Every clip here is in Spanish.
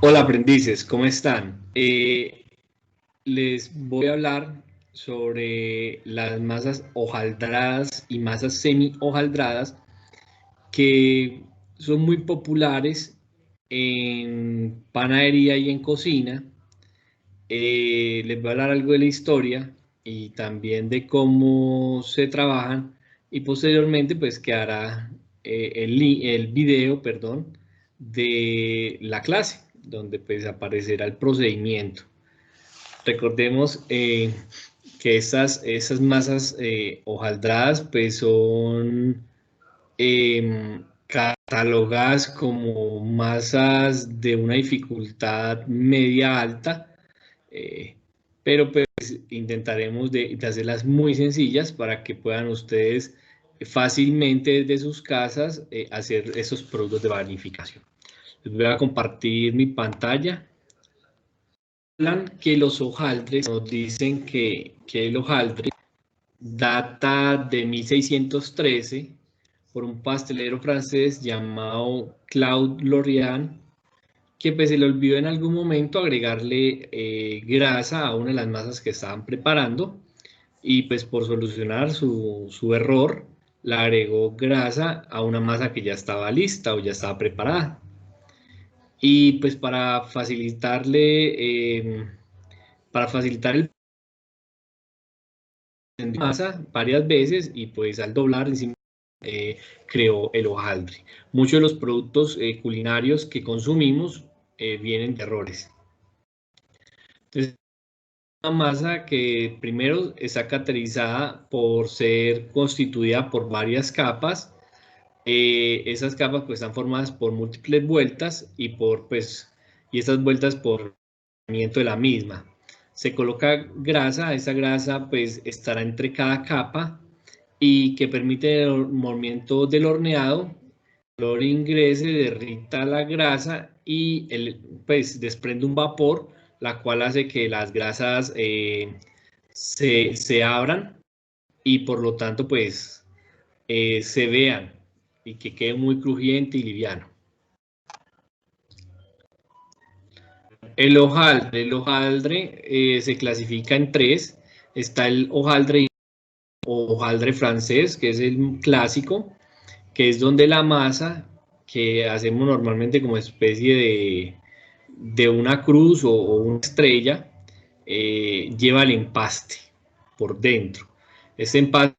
Hola aprendices, ¿cómo están? Les voy a hablar sobre las masas hojaldradas y masas semi-hojaldradas que son muy populares en panadería y en cocina. Les voy a hablar algo de la historia y también de cómo se trabajan y posteriormente pues quedará el video, perdón, de la clase donde pues aparecerá el procedimiento. Recordemos que esas masas hojaldradas pues son catalogadas como masas de una dificultad media alta, eh, pero pues intentaremos de hacerlas muy sencillas para que puedan ustedes fácilmente desde sus casas hacer esos productos de panificación. Les voy a compartir mi pantalla. Hablan que los hojaldres, nos dicen que el hojaldre data de 1613 por un pastelero francés llamado Claude Lorrain, que pues se le olvidó en algún momento agregarle grasa a una de las masas que estaban preparando y pues por solucionar su error le agregó grasa a una masa que ya estaba lista o ya estaba preparada. Y pues para facilitar el masa varias veces y pues al doblar encima creó el hojaldre. Muchos de los productos culinarios que consumimos vienen de errores. Entonces, una masa que primero está caracterizada por ser constituida por varias capas. Esas capas pues están formadas por múltiples vueltas y y estas vueltas por de la misma. Se coloca grasa, esa grasa pues estará entre cada capa y que permite el movimiento del horneado, el calor ingrese, derrita la grasa y pues desprende un vapor, la cual hace que las grasas se abran y por lo tanto pues se vean y que quede muy crujiente y liviano. El hojaldre se clasifica en tres. Está el hojaldre o hojaldre francés, que es el clásico, que es donde la masa que hacemos normalmente como especie de una cruz o una estrella lleva el empaste por dentro. Ese empaste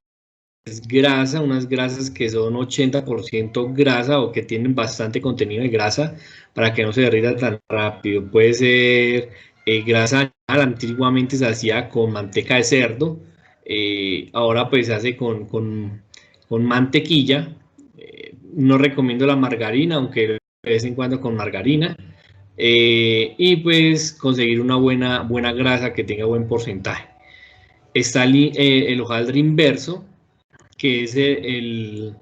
es grasa, unas grasas que son 80% grasa o que tienen bastante contenido de grasa para que no se derrita tan rápido. Puede ser grasa animal, antiguamente se hacía con manteca de cerdo, ahora pues se hace con mantequilla. No recomiendo la margarina, aunque de vez en cuando con margarina. Y pues conseguir una buena grasa que tenga buen porcentaje. Está el hojaldre inverso, que es el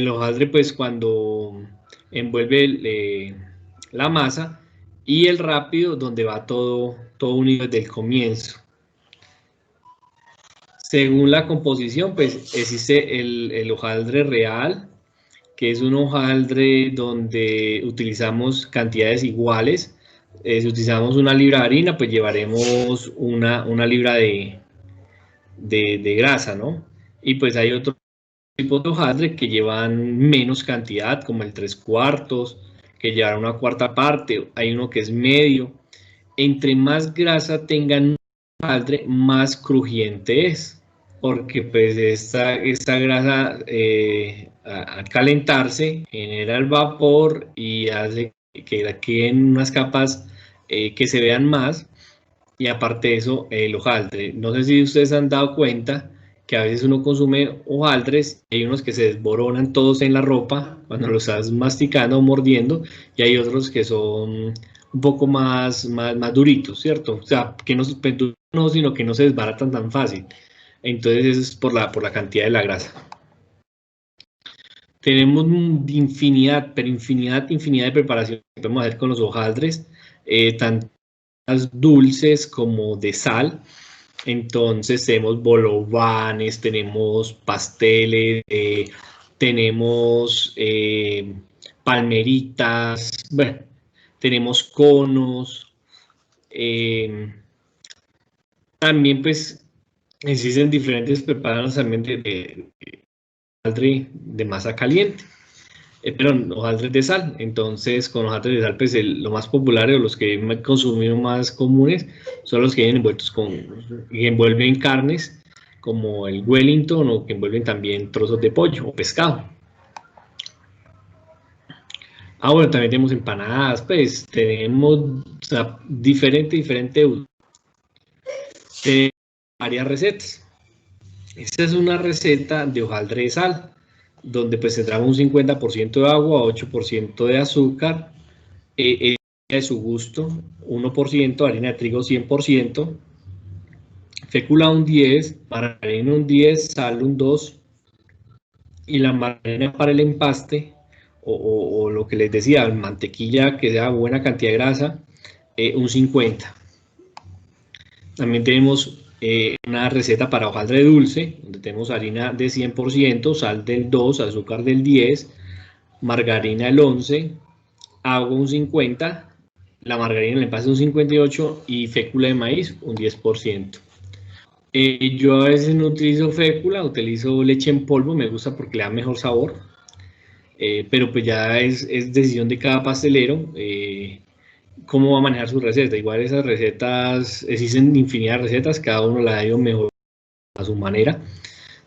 hojaldre, pues cuando envuelve la masa, y el rápido, donde va todo unido desde el comienzo. Según la composición, pues existe el hojaldre real, que es un hojaldre donde utilizamos cantidades iguales. Si utilizamos una libra de harina, pues llevaremos una libra de grasa, ¿no? Y pues hay otro tipos de hojaldre que llevan menos cantidad, como el 3/4, que llevan una cuarta parte, hay uno que es medio. Entre más grasa tengan un hojaldre, más crujiente es, porque pues esta grasa al calentarse genera el vapor y hace que queden unas capas que se vean más, y aparte de eso, el hojaldre. No sé si ustedes han dado cuenta que a veces uno consume hojaldres, hay unos que se desboronan todos en la ropa cuando los estás masticando o mordiendo, y hay otros que son un poco más duritos, ¿cierto? O sea, que no, sino que no se desbaratan tan fácil. Entonces eso es por la cantidad de la grasa. Tenemos infinidad de preparaciones que podemos hacer con los hojaldres, tanto dulces como de sal. Entonces tenemos bolovanes, tenemos pasteles, tenemos palmeritas, bueno, tenemos conos, también pues existen diferentes preparados también de hojaldre de masa caliente, perdón, hojaldres de sal. Entonces con hojaldres de sal pues lo más popular o los que he consumido más comunes son los que vienen envueltos y envuelven carnes como el Wellington o que envuelven también trozos de pollo o pescado. Bueno, también tenemos empanadas, pues tenemos, o sea, diferente uso. Tenemos varias recetas. Esta es una receta de hojaldre de sal, donde pues tendrá un 50% de agua, 8% de azúcar, de su gusto, 1%, harina de trigo 100%, fécula un 10, margarina un 10, sal un 2, y la margarina para el empaste, o lo que les decía, mantequilla que sea buena cantidad de grasa, un 50. También tenemos una receta para hojaldre dulce, donde tenemos harina de 100%, sal del 2, azúcar del 10, margarina el 11, agua un 50, la margarina en el envase un 58 y fécula de maíz un 10%. Yo a veces no utilizo fécula, utilizo leche en polvo, me gusta porque le da mejor sabor, pero pues ya es decisión de cada pastelero cómo va a manejar su receta. Igual esas recetas, existen infinidad de recetas, cada uno la ha ido mejor a su manera.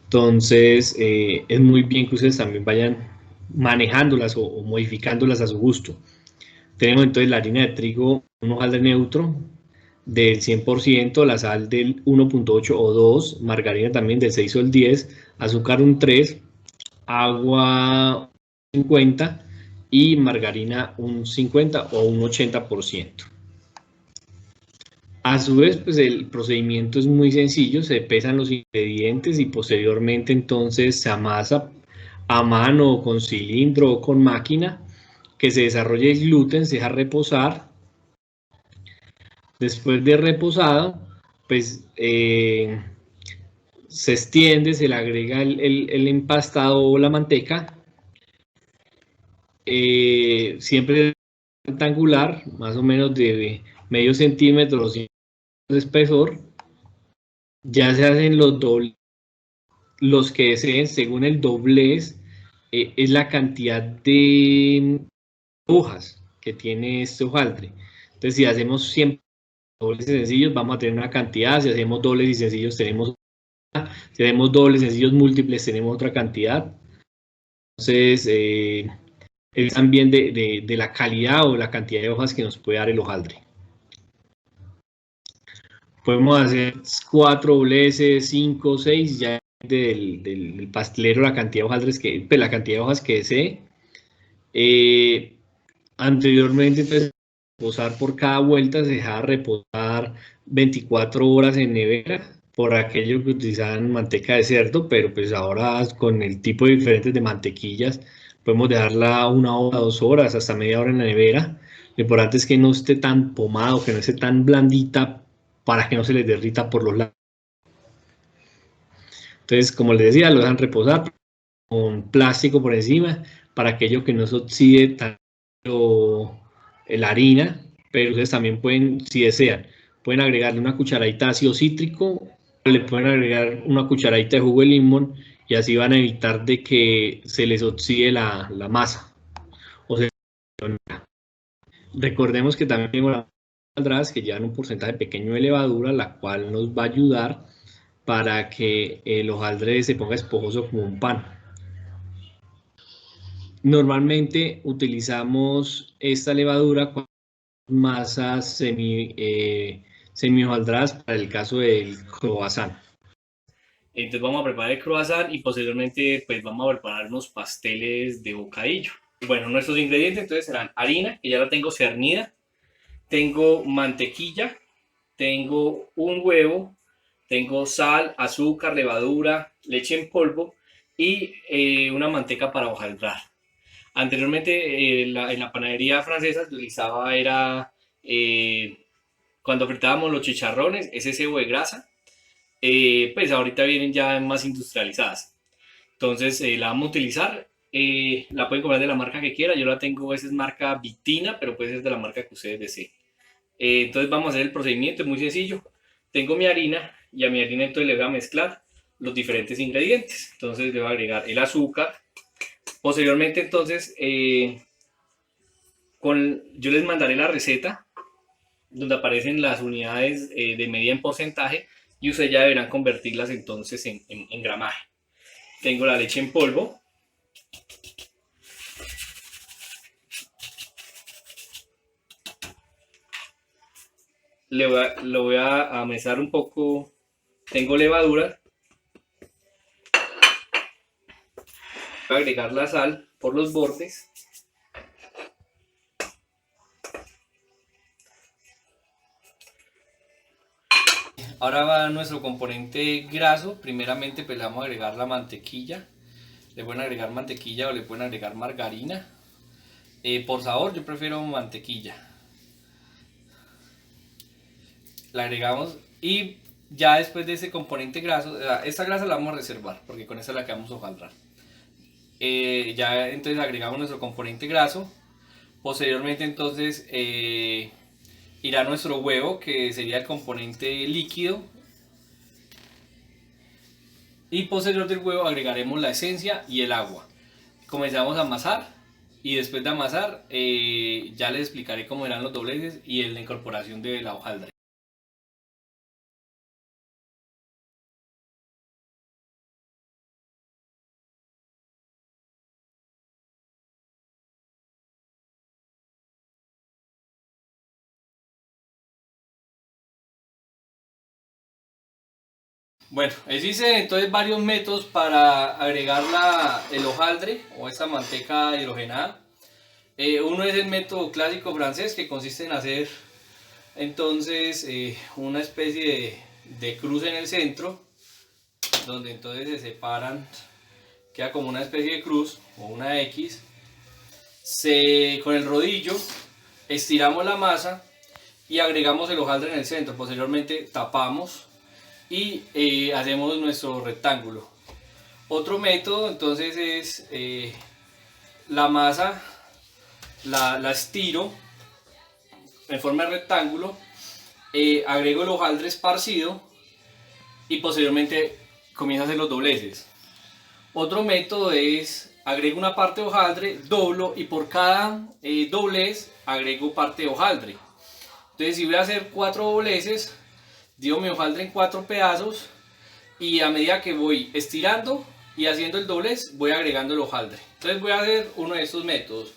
Entonces, es muy bien que ustedes también vayan manejándolas o modificándolas a su gusto. Tenemos entonces la harina de trigo, un hojaldre neutro del 100%, la sal del 1.8 o 2, margarina también del 6 o el 10, azúcar un 3, agua 50 y margarina un 50 o un 80%. A su vez, pues el procedimiento es muy sencillo, se pesan los ingredientes y posteriormente entonces se amasa a mano, con cilindro o con máquina, que se desarrolle el gluten, se deja reposar. Después de reposado, pues se extiende, se le agrega el empastado o la manteca, siempre rectangular, más o menos de medio centímetro de espesor. Ya se hacen los dobles, los que deseen según el doblez, es la cantidad de hojas que tiene este hojaldre. Entonces, si hacemos 100 dobles y sencillos, vamos a tener una cantidad. Si hacemos dobles y sencillos, tenemos otra. Si hacemos dobles, sencillos, múltiples, tenemos otra cantidad. Entonces, es también de la calidad o la cantidad de hojas que nos puede dar el hojaldre. Podemos hacer 4 dobleces, 5, 6, ya del pastelero la cantidad de hojaldres pues, la cantidad de hojas que desee. Anteriormente, entonces, reposar por cada vuelta, se dejaba reposar 24 horas en nevera por aquellos que utilizaban manteca de cerdo, pero pues ahora con el tipo de diferentes de mantequillas podemos dejarla 1 hora, 2 horas, hasta media hora en la nevera. Lo importante es que no esté tan pomado, que no esté tan blandita para que no se les derrita por los lados. Entonces, como les decía, lo dejan reposar con plástico por encima para aquello que no se oxide tanto la harina, pero ustedes también pueden, si desean, pueden agregarle una cucharadita de ácido cítrico, le pueden agregar una cucharadita de jugo de limón y así van a evitar de que se les oxide la masa. O sea, recordemos que también tengo las hojaldras que llevan un porcentaje pequeño de levadura, la cual nos va a ayudar para que el hojaldre se ponga esponjoso como un pan. Normalmente utilizamos esta levadura con masas semi hojaldradas para el caso del croissant. Entonces vamos a preparar el croissant y posteriormente pues vamos a preparar unos pasteles de bocadillo. Bueno, nuestros ingredientes entonces serán harina, que ya la tengo cernida, tengo mantequilla, tengo un huevo, tengo sal, azúcar, levadura, leche en polvo y una manteca para hojaldrar. Anteriormente en la panadería francesa se utilizaba era cuando fritábamos los chicharrones, ese cebo de grasa, pues ahorita vienen ya más industrializadas. Entonces la vamos a utilizar La pueden comprar de la marca que quiera. Yo la tengo, esa es marca Vitina, pero puede ser de la marca que ustedes deseen. Entonces vamos a hacer el procedimiento, es muy sencillo. Tengo mi harina y a mi harina entonces le voy a mezclar los diferentes ingredientes. Entonces le voy a agregar el azúcar. Posteriormente entonces yo les mandaré la receta donde aparecen las unidades de medida en porcentaje y ustedes ya deberán convertirlas entonces en gramaje. Tengo la leche en polvo. Lo voy a mezclar un poco. Tengo levadura. Voy a agregar la sal por los bordes. Ahora va nuestro componente graso. Primeramente pues le vamos a agregar la mantequilla. Le pueden agregar mantequilla o le pueden agregar margarina. Por sabor yo prefiero mantequilla. La agregamos y ya después de ese componente graso, esta grasa la vamos a reservar porque con esta es la que vamos a hojaldrar. Ya entonces agregamos nuestro componente graso. Posteriormente entonces irá nuestro huevo, que sería el componente líquido, y posterior del huevo agregaremos la esencia y el agua. Comenzamos a amasar y después de amasar ya les explicaré cómo eran los dobleces y la incorporación de la hojaldre. Bueno, existen entonces varios métodos para agregar el hojaldre o esta manteca hidrogenada. Uno es el método clásico francés, que consiste en hacer entonces una especie de cruz en el centro, donde entonces se separan, queda como una especie de cruz o una X. Con el rodillo estiramos la masa y agregamos el hojaldre en el centro. Posteriormente tapamos y hacemos nuestro rectángulo. Otro método entonces es la masa la estiro en forma de rectángulo, agrego el hojaldre esparcido y posteriormente comienzo a hacer los dobleces. Otro método es agrego una parte de hojaldre, doblo y por cada doblez agrego parte de hojaldre. Entonces si voy a hacer 4 dobleces, divido mi hojaldre en 4 pedazos y a medida que voy estirando y haciendo el doblez voy agregando el hojaldre. Entonces voy a hacer uno de estos métodos.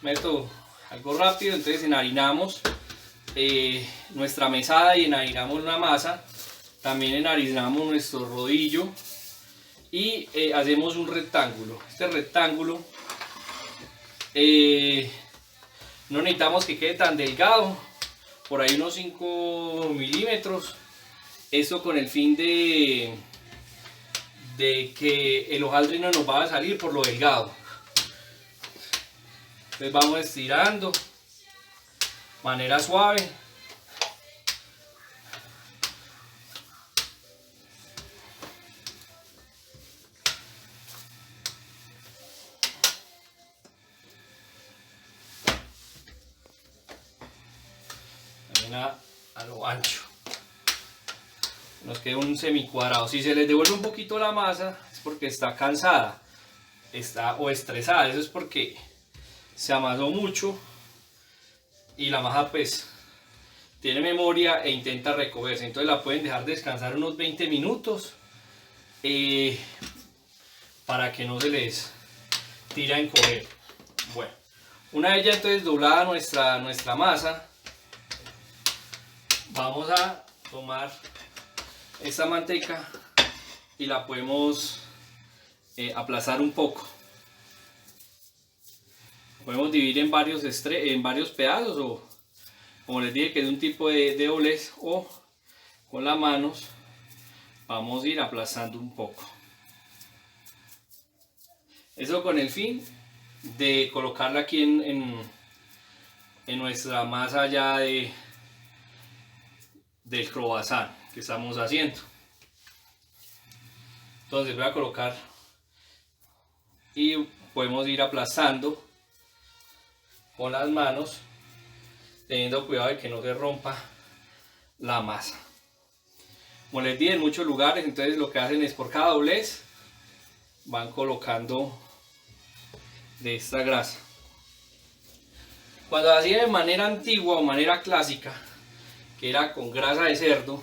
Método algo rápido. Entonces enharinamos nuestra mesada y enharinamos una masa. También enharinamos nuestro rodillo y hacemos un rectángulo. Este rectángulo no necesitamos que quede tan delgado, por ahí unos 5 milímetros. Esto con el fin de que el hojaldre no nos va a salir por lo delgado. Entonces vamos estirando de manera suave. También a lo ancho. Nos queda un semicuadrado. Si se les devuelve un poquito la masa es porque está cansada o estresada. Eso es porque se amasó mucho y la masa pues tiene memoria e intenta recogerse. Entonces la pueden dejar descansar unos 20 minutos para que no se les tire a encoger. Bueno, una vez ya entonces doblada nuestra masa, vamos a tomar esta manteca y la podemos aplastar un poco. Podemos dividir en varios pedazos, o como les dije que es un tipo de doblez, o con las manos vamos a ir aplastando un poco. Eso con el fin de colocarla aquí en nuestra masa ya del croissant que estamos haciendo. Entonces voy a colocar y podemos ir aplastando con las manos, teniendo cuidado de que no se rompa la masa. Como les dije, en muchos lugares entonces lo que hacen es por cada doblez van colocando de esta grasa. Cuando hacía de manera antigua o manera clásica, que era con grasa de cerdo,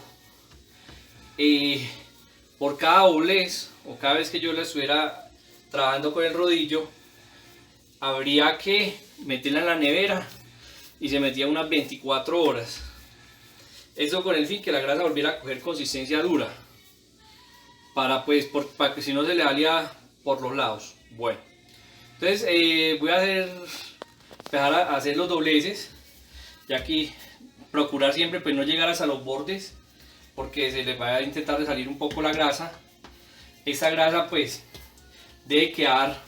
por cada doblez o cada vez que yo la estuviera trabajando con el rodillo, habría que meterla en la nevera y se metía unas 24 horas. Eso con el fin que la grasa volviera a coger consistencia dura, para que si no se le salía por los lados. Bueno, entonces voy a empezar a hacer los dobleces, ya que procurar siempre pues no llegar hasta los bordes, porque se les va a intentar de salir un poco la grasa. Esta grasa pues debe quedar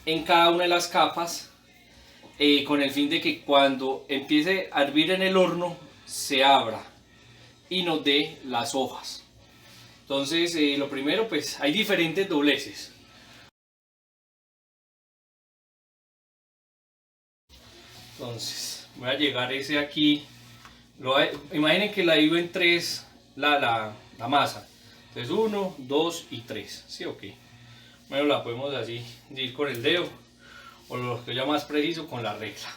en cada una de las capas, con el fin de que cuando empiece a hervir en el horno se abra y nos dé las hojas. Entonces lo primero, pues hay diferentes dobleces. Entonces voy a llegar ese aquí, imaginen que la divido en tres la masa. Entonces 1, 2 y 3, ¿sí o qué? Bueno, la podemos así ir con el dedo, o lo que yo más preciso con la regla.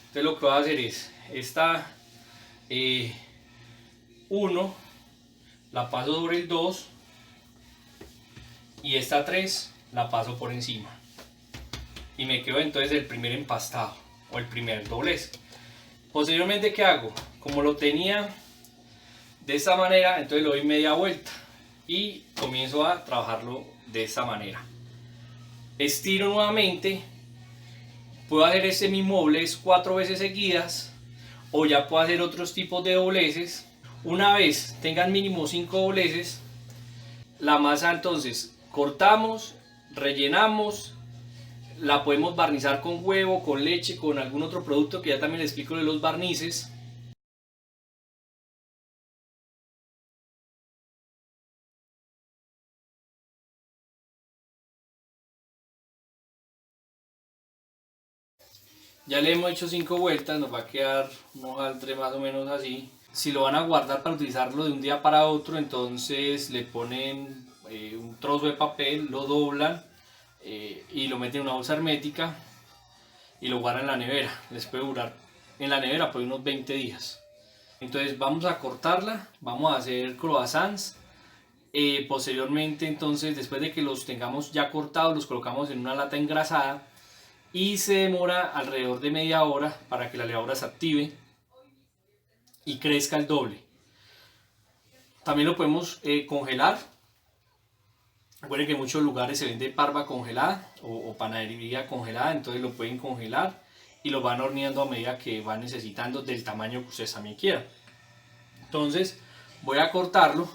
Entonces lo que voy a hacer es esta 1 la paso sobre el 2 y esta 3 la paso por encima, y me quedo entonces el primer empastado o el primer doblez. Posteriormente, ¿qué hago? Como lo tenía de esta manera, entonces le doy media vuelta y comienzo a trabajarlo de esta manera. Estiro nuevamente. Puedo hacer este mismo doblez 4 veces seguidas, o ya puedo hacer otros tipos de dobleces. Una vez tengan mínimo 5 dobleces, la masa entonces cortamos, rellenamos, la podemos barnizar con huevo, con leche, con algún otro producto que ya también les explico de los barnices. Ya le hemos hecho 5 vueltas, nos va a quedar un hojaldre más o menos así. Si lo van a guardar para utilizarlo de un día para otro, entonces le ponen un trozo de papel, lo doblan y lo meten en una bolsa hermética y lo guardan en la nevera. Les puede durar en la nevera por unos 20 días. Entonces vamos a cortarla, vamos a hacer croissants. Posteriormente, entonces, después de que los tengamos ya cortados, los colocamos en una lata engrasada y se demora alrededor de media hora para que la levadura se active y crezca el doble. También lo podemos congelar. Recuerden que en muchos lugares se vende parva congelada o panadería congelada, entonces lo pueden congelar y lo van horneando a medida que van necesitando, del tamaño que ustedes también quieran. Entonces voy a cortarlo.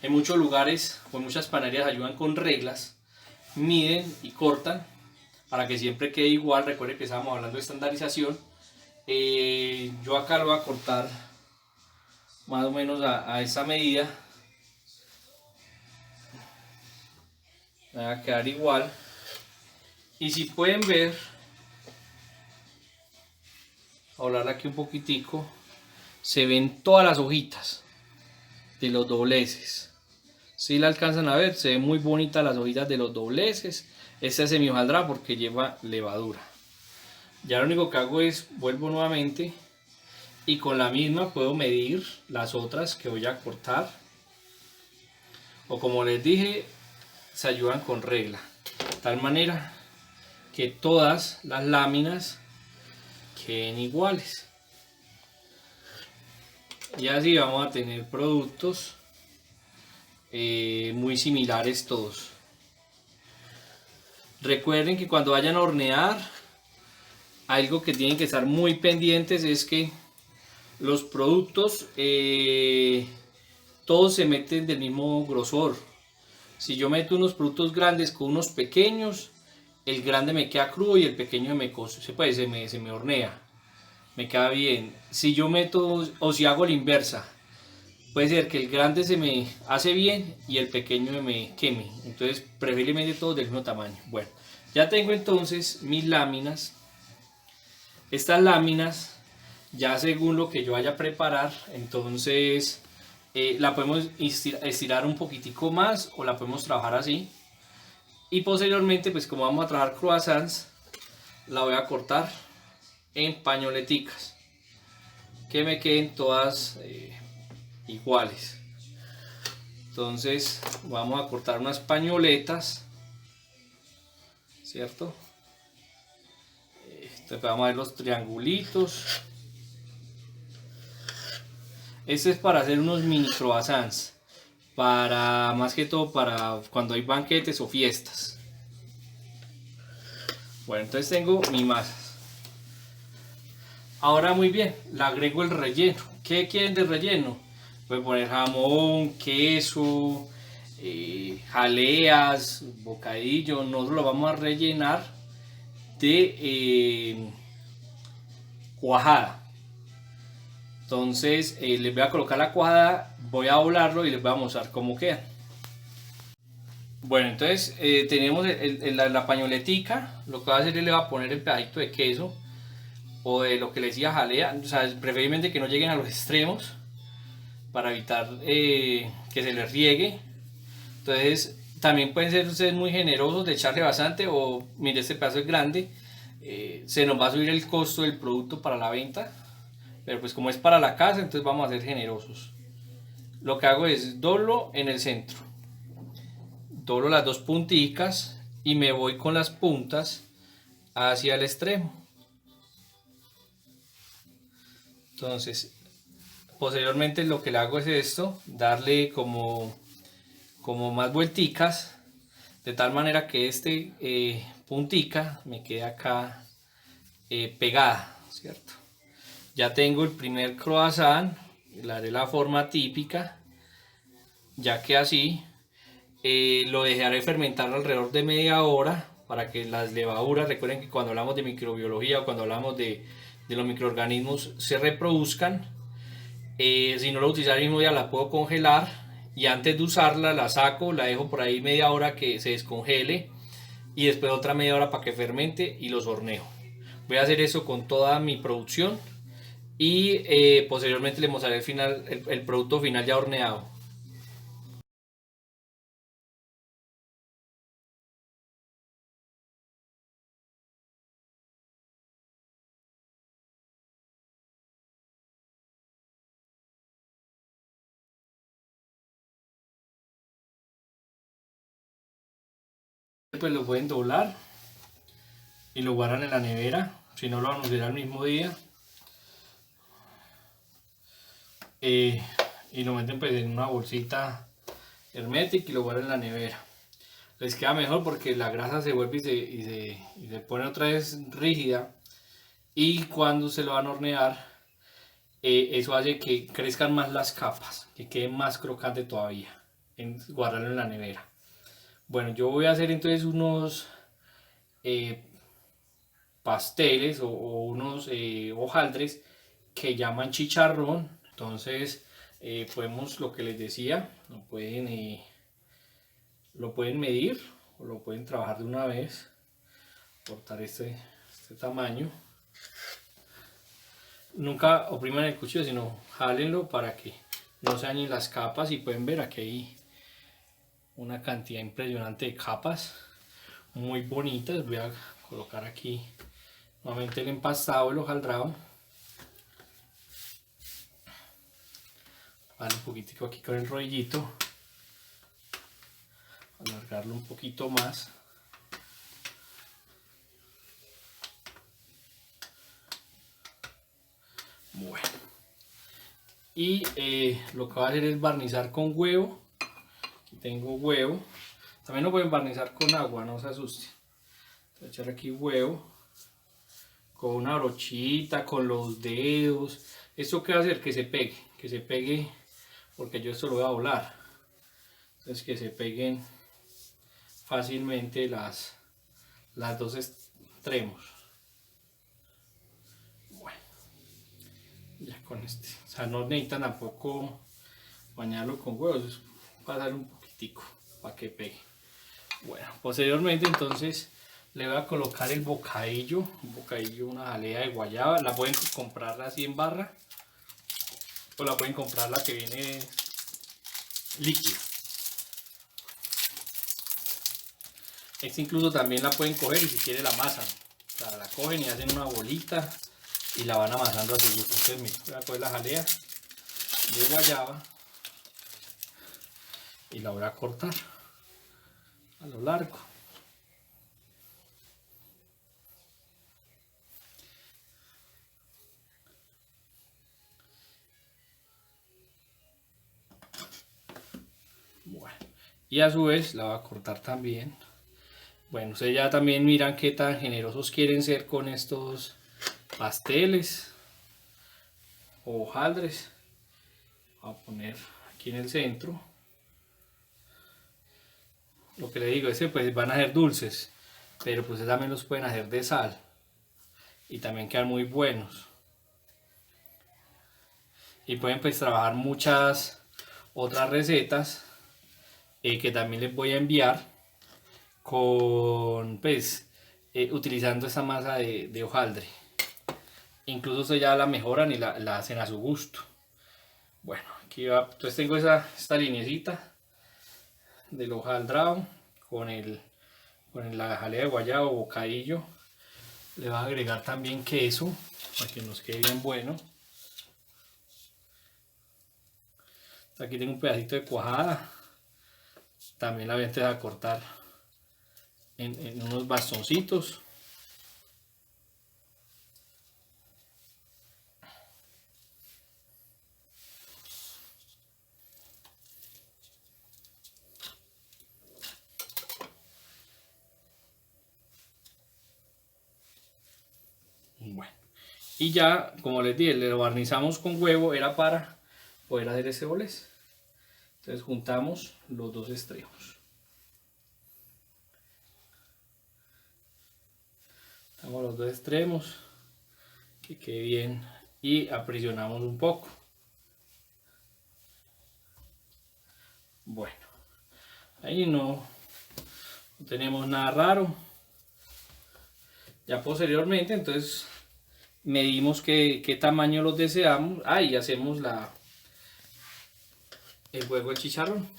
En muchos lugares o en muchas panaderías ayudan con reglas, miden y cortan para que siempre quede igual. Recuerden que estábamos hablando de estandarización. Yo acá lo voy a cortar más o menos a esta medida. Va a quedar igual. Y si pueden ver, a hablar aquí un poquitico, se ven todas las hojitas de los dobleces. Si la alcanzan a ver, se ven muy bonitas las hojitas de los dobleces. Este es mi hojaldra porque lleva levadura. Ya lo único que hago es vuelvo nuevamente y con la misma puedo medir las otras que voy a cortar, o como les dije, se ayudan con regla, de tal manera que todas las láminas queden iguales, y así vamos a tener productos muy similares todos. Recuerden que cuando vayan a hornear, algo que tienen que estar muy pendientes es que los productos todos se meten del mismo grosor. Si yo meto unos productos grandes con unos pequeños, el grande me queda crudo y el pequeño se me hornea, me queda bien. Si yo meto, o si hago la inversa, puede ser que el grande se me hace bien y el pequeño me queme. Entonces, preferiblemente todos del mismo tamaño. Bueno, ya tengo entonces mis láminas. Estas láminas, ya según lo que yo vaya a preparar, entonces la podemos estirar un poquitico más o la podemos trabajar así. Y posteriormente, pues como vamos a trabajar croissants, la voy a cortar en pañoleticas que me queden todas iguales. Entonces vamos a cortar unas pañoletas, ¿cierto? Entonces vamos a ver los triangulitos. Este es para hacer unos mini croissants, para más que todo para cuando hay banquetes o fiestas. Bueno, entonces tengo mi masa. Ahora muy bien, le agrego el relleno. ¿Qué quieren de relleno? Pueden poner jamón, queso, jaleas, bocadillo. Nosotros lo vamos a rellenar de cuajada. Entonces les voy a colocar la cuajada, voy a doblarlo y les voy a mostrar cómo queda. Bueno, entonces tenemos la pañoletica. Lo que voy a hacer es le voy a poner el pedacito de queso o de lo que les decía jalea, o sea, preferiblemente que no lleguen a los extremos para evitar que se les riegue. Entonces también pueden ser ustedes muy generosos de echarle bastante, o mire, este pedazo es grande, se nos va a subir el costo del producto para la venta, pero pues como es para la casa, entonces vamos a ser generosos. Lo que hago es doblo en el centro, doblo las dos punticas y me voy con las puntas hacia el extremo. Entonces posteriormente lo que le hago es esto, darle como más vuelticas, de tal manera que puntica me quede acá pegada, ¿cierto? Ya tengo el primer croissant, le haré la forma típica, ya que así lo dejaré fermentar alrededor de media hora para que las levaduras, recuerden que cuando hablamos de microbiología o cuando hablamos de los microorganismos, se reproduzcan. Si no lo utilizo el mismo día, la puedo congelar y antes de usarla la saco, la dejo por ahí media hora que se descongele y después otra media hora para que fermente y los horneo. Voy a hacer eso con toda mi producción y posteriormente les mostraré el producto final ya horneado. Pues lo pueden doblar y lo guardan en la nevera, si no lo van a usar el mismo día, y lo meten pues en una bolsita hermética y lo guardan en la nevera. Les queda mejor porque la grasa se vuelve y se pone otra vez rígida, y cuando se lo van a hornear eso hace que crezcan más las capas, que quede más crocante todavía en guardarlo en la nevera. Bueno, yo voy a hacer entonces unos eh, pasteles o unos hojaldres que llaman chicharrón. Entonces podemos, lo que les decía, lo pueden medir o lo pueden trabajar de una vez, cortar este tamaño. Nunca opriman el cuchillo, sino jálenlo para que no se dañen las capas, y pueden ver aquí hay una cantidad impresionante de capas muy bonitas. Voy a colocar aquí nuevamente el empastado, el hojaldrado. Vale, un poquitico aquí con el rollito, alargarlo un poquito más. Bueno, y lo que voy a hacer es barnizar con huevo. Aquí tengo huevo, también lo pueden barnizar con agua, no se asusten. Voy a echar aquí huevo con una brochita, con los dedos. Esto que va a hacer que se pegue, porque yo esto lo voy a doblar, entonces que se peguen fácilmente las dos extremos. Bueno, ya con o sea, no necesitan tampoco bañarlo con huevos, pasar un poquitico para que pegue. Bueno, posteriormente entonces le voy a colocar el bocadillo, una jalea de guayaba. La pueden comprar así en barra o la pueden comprar la que viene líquida. Esta incluso también la pueden coger y si quiere la amasan. O sea, la cogen y hacen una bolita y la van amasando a su gusto. Entonces miren, voy a coger la jalea de guayaba y la voy a cortar a lo largo. Bueno, y a su vez la voy a cortar también. Bueno, ustedes ya también miran qué tan generosos quieren ser con estos pasteles o hojaldres. Voy a poner aquí en el centro. Lo que le digo es que pues van a ser dulces, pero pues también los pueden hacer de sal y también quedan muy buenos. Y pueden pues trabajar muchas otras recetas que también les voy a enviar con pues utilizando esa masa de hojaldre. Incluso ustedes ya la mejoran y la hacen a su gusto. Bueno, aquí va, entonces tengo esta linecita del hojaldrado con la jalea de guayaba o bocadillo. Le voy a agregar también queso para que nos quede bien bueno. Aquí tengo un pedacito de cuajada. También la voy a empezar a cortar en unos bastoncitos. Bueno, y ya, como les dije, le barnizamos con huevo, era para poder hacer ese bolés. Entonces juntamos los dos extremos. Juntamos los dos extremos, que quede bien, y aprisionamos un poco. Bueno, ahí no tenemos nada raro. Ya posteriormente, entonces medimos qué tamaño los deseamos. Y hacemos el juego del chicharrón,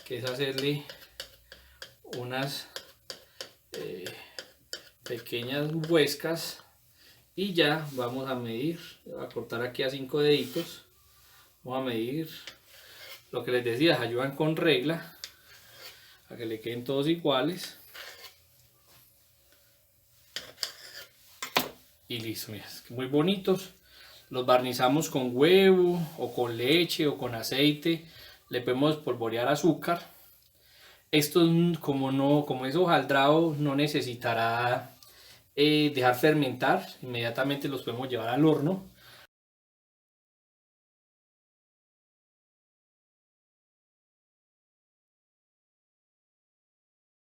que es hacerle unas pequeñas huescas y ya vamos a medir. Voy a cortar aquí a 5 deditos. Vamos a medir lo que les decía, ayudan con regla a que le queden todos iguales. Y listo, mira, muy bonitos. Los barnizamos con huevo o con leche o con aceite. Le podemos espolvorear azúcar. Esto como es hojaldrado no necesitará dejar fermentar. Inmediatamente los podemos llevar al horno